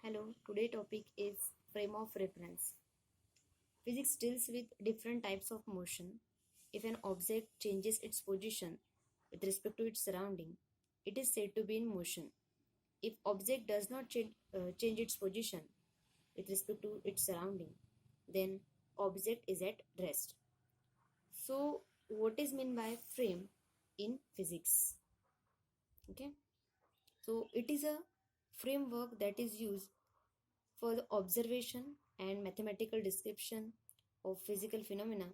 Hello, today topic is frame of reference. Physics deals with different types of motion. If an object changes its position with respect to its surrounding, it is said to be in motion. If object does not change its position with respect to its surrounding, then object is at rest. So, what is meant by frame in physics? Okay, so it is a framework that is used for the observation and mathematical description of physical phenomena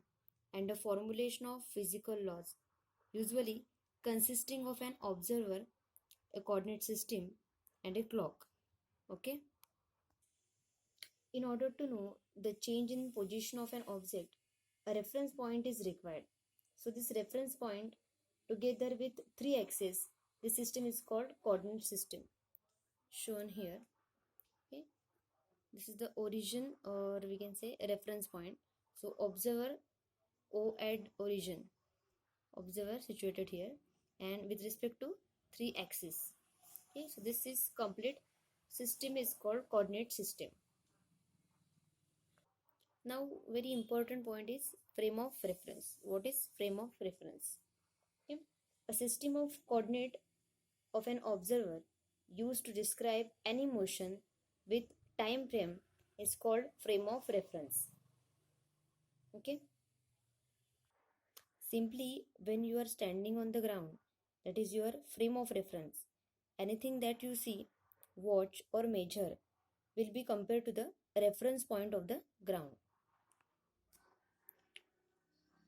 and the formulation of physical laws, usually consisting of an observer, a coordinate system, and a clock. Okay? In order to know the change in position of an object, a reference point is required. So, this reference point, together with three axes, this system is called coordinate system, shown here. Okay? This is the origin, or we can say a reference point. So observer O at origin, observer situated here, and with respect to three axes. Okay, so this is complete system is called coordinate system. Now very important point is frame of reference. What is frame of reference? Okay. A system of coordinate of an observer used to describe any motion with time frame is called frame of reference. Okay. Simply, when you are standing on the ground, that is your frame of reference. Anything that you see, watch, or measure will be compared to the reference point of the ground.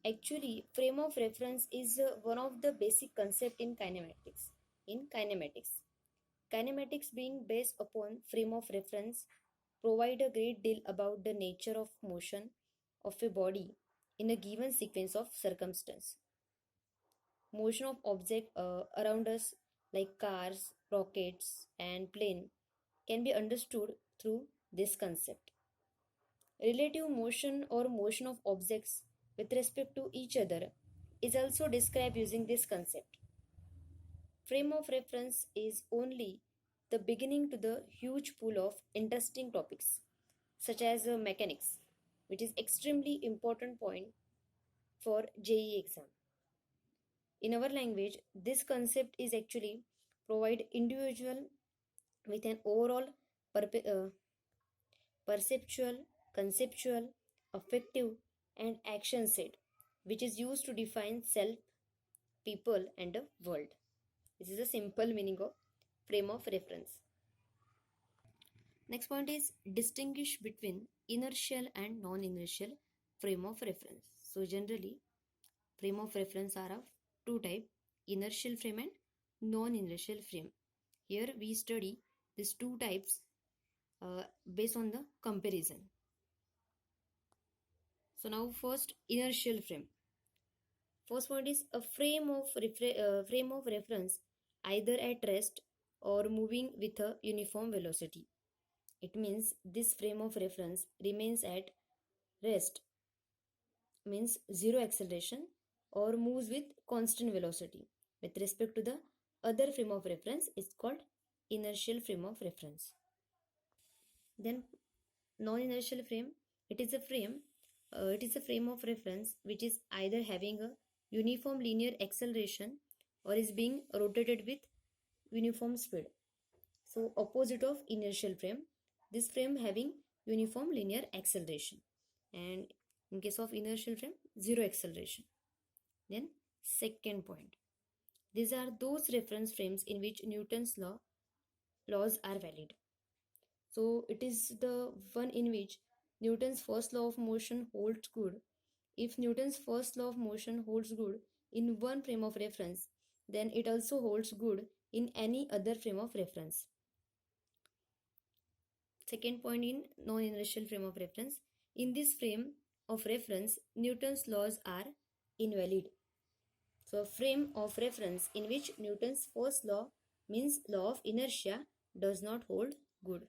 Actually, frame of reference is one of the basic concept in kinematics. Kinematics being based upon frame of reference provide a great deal about the nature of motion of a body in a given sequence of circumstance. Motion of objects around us like cars, rockets, and plane can be understood through this concept. Relative motion or motion of objects with respect to each other is also described using this concept. Frame of reference is only the beginning to the huge pool of interesting topics such as mechanics, which is extremely important point for JEE exam. In our language, this concept is actually provide individual with an overall perceptual, conceptual, affective, and action set, which is used to define self, people, and the world. This is a simple meaning of frame of reference. Next point is distinguish between inertial and non-inertial frame of reference. So generally, frame of reference are of two types, inertial frame and non-inertial frame. Here we study these two types based on the comparison. So now first inertial frame. First point is a frame of reference either at rest or moving with a uniform velocity. It means this frame of reference remains at rest, means zero acceleration, or moves with constant velocity. With respect to the other frame of reference is called inertial frame of reference. Then non-inertial frame, it is a frame of reference which is either having a uniform linear acceleration or is being rotated with uniform speed. So opposite of inertial frame, this frame having uniform linear acceleration, and in case of inertial frame, zero acceleration. Then second point, these are those reference frames in which Newton's laws are valid. So it is the one in which Newton's first law of motion holds good. If Newton's first law of motion holds good in one frame of reference, then it also holds good in any other frame of reference. Second point in non-inertial frame of reference. In this frame of reference, Newton's laws are invalid. So a frame of reference in which Newton's first law, means law of inertia, does not hold good.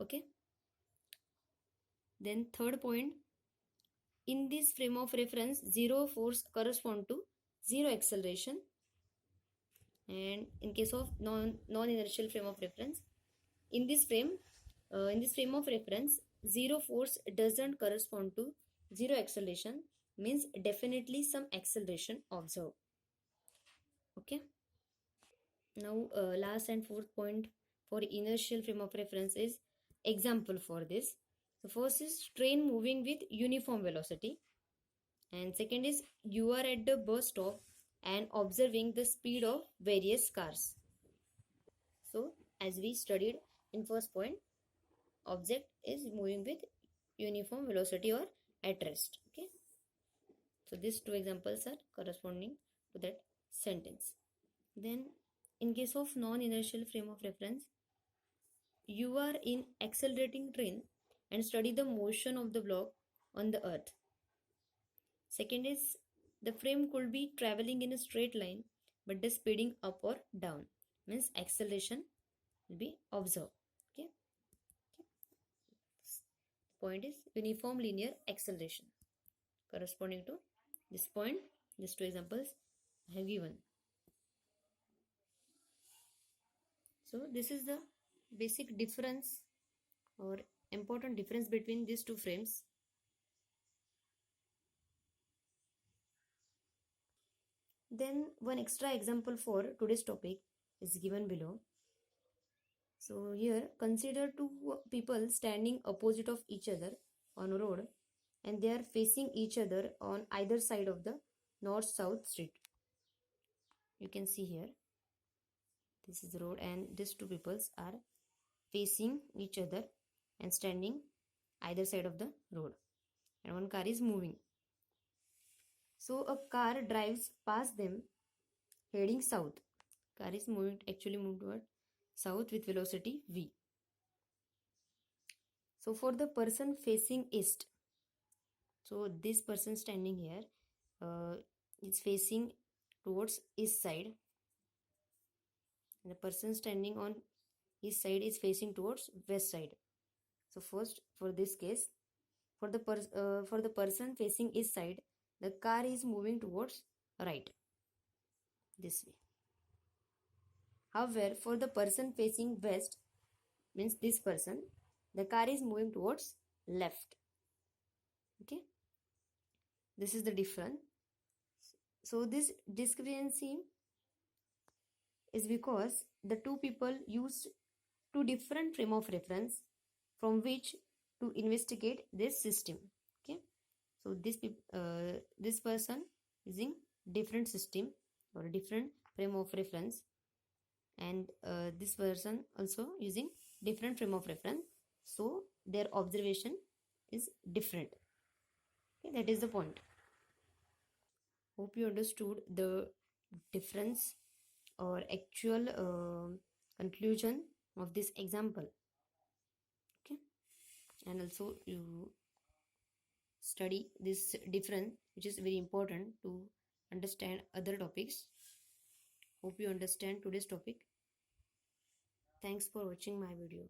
Okay. Then third point, in this frame of reference, zero force correspond to zero acceleration. And in case of non-inertial frame of reference, In this frame, of reference, zero force doesn't correspond to zero acceleration, means definitely some acceleration observed. Okay. Now, last and fourth point for inertial frame of reference is example for this. The first is train moving with uniform velocity, and second is you are at the bus stop and observing the speed of various cars. So, as we studied in first point, object is moving with uniform velocity or at rest. Okay. So these two examples are corresponding to that sentence. Then, in case of non-inertial frame of reference, you are in accelerating train and study the motion of the block on the earth. Second is the frame could be traveling in a straight line but the speeding up or down, means acceleration will be observed. Okay. Point is uniform linear acceleration corresponding to this point. These two examples I have given. So this is the basic difference or important difference between these two frames. Then one extra example for today's topic is given below. So here consider two people standing opposite of each other on a road and they are facing each other on either side of the north-south street. You can see here, this is the road and these two peoples are facing each other and standing either side of the road, and one car is moving. So a car drives past them heading south. Car is actually moving toward south with velocity v. So for the person facing east, so this person standing here is facing towards east side, and the person standing on east side is facing towards west side. So first, for this case, for the person facing east side, the car is moving towards right, this way. However, for the person facing west, means this person, the car is moving towards left. Okay, this is the difference. So this discrepancy is because the two people used two different frame of reference from which to investigate this system. Okay, so this person using different system or different frame of reference, and this person also using different frame of reference, so their observation is different. Okay, that is the point. Hope you understood the difference or actual conclusion of this example. Okay, and also you study this difference, which is very important to understand other topics. Hope you understand today's topic. Thanks for watching my video.